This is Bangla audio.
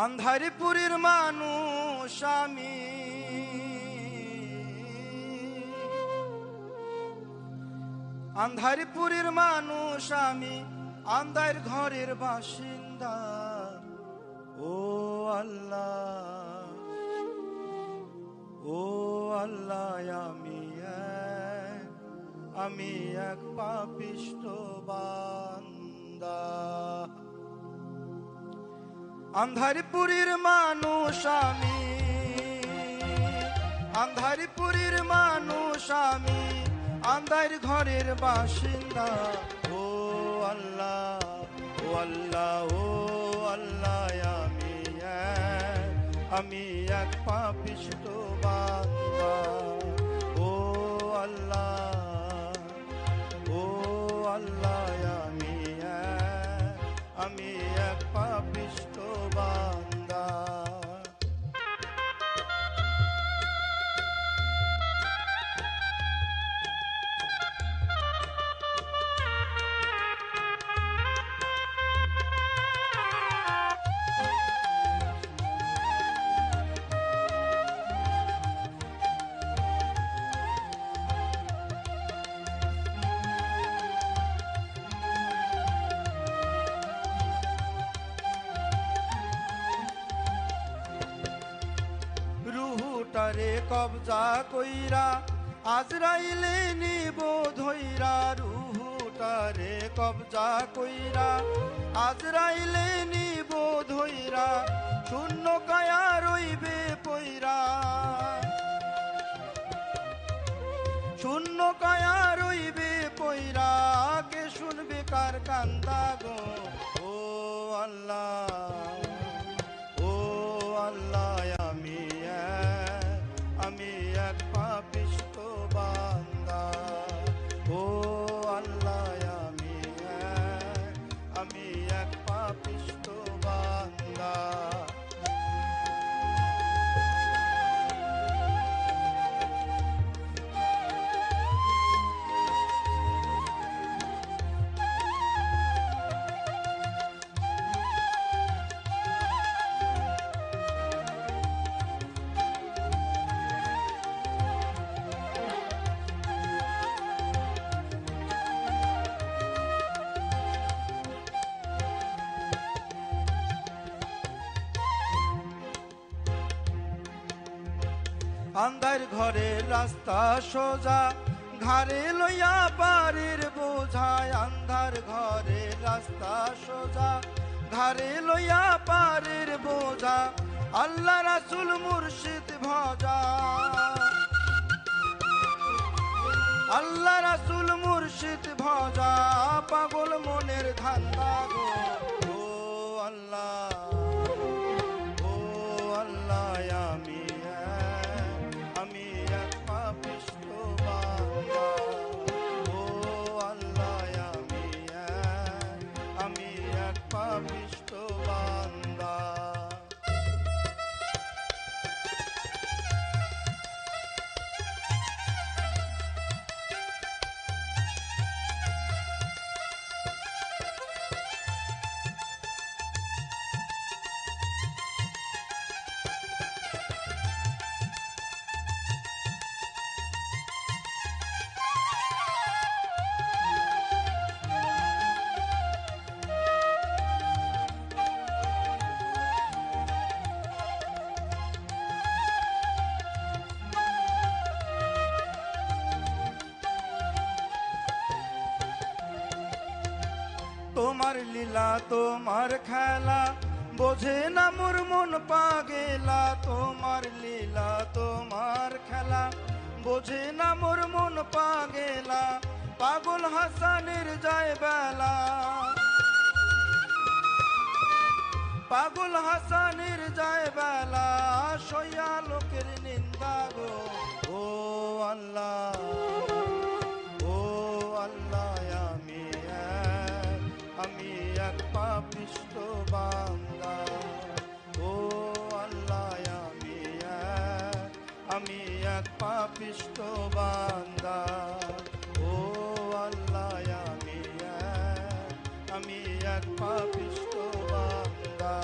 আন্ধারপুরীর মানুষ আমি, আন্ধারপুরীর মানুষ আমি, আন্ধার ঘরের বাসিন্দা। ও আল্লাহ, ও আল্লাহ, আমি এক পাপিষ্ঠ বান্দা। আন্ধারপুরীর মানুষ আমি, আন্ধারপুরীর মানুষ আমি, আন্ধার ঘরের বাসিন্দা। ও আল্লাহ, ও আল্লাহ, ও আল্লাহ, আমি এক পাপিষ্ঠ বান্দা। ও আল্লাহ, ও আল্লাহ, আমি এক পাপিষ্ঠ বান্দা। রুহুটারে কবজা কইরা আজরাইলে নিব ধইরা। রুহুটারে কবজা কইরা আজরাইলে নিব ধইরা। শূন্য কায়া রইবে পইরা, শূন্য কায়া রইবে পইরা। কে শুনবে কার কান্দা গো? ও আল্লাহ, ও আল্লাহ, আমি এক পাপিষ্ঠ বান্দা। ও আল্লাহ, আমি এক পাপিষ্ঠ বান্দা। আন্ধার ঘরের রাস্তা সোজা, ঘাড়ে লইয়া পারের বোঝা। আন্ধার ঘরের রাস্তা সোজা, ঘাড়ে লইয়া পারের বোঝা। আল্লাহ রাসূল মুর্শিদ ভজা, আল্লাহ রাসূল মুর্শিদ ভজা। পাগল মনের ধান্দা গো। ও আল্লাহ, ও আল্লাহ, আমি এক পাপিষ্ঠ বান্দা। ও আল্লাহ, আমি এক পাপিষ্ঠ বান্দা। তোমার লীলা তোমার খেলা বোঝে না মোর মন পাগেলা। তোমার লীলা তোমার খেলা বোঝে না মোর মন পাগেলা। পাগল হাসানের যায় বেলা, পাগল হাসানের যায় বেলা। সইয়া লোকের নিন্দা গো। ও আল্লাহ, ও আল্লাহ, আমি এক পাপিষ্ঠ বান্দা। ও আল্লাহ, আমি এক পাপিষ্ঠ বান্দা। ও আল্লাহ, আমি এক পাপিষ্ঠ বান্দা।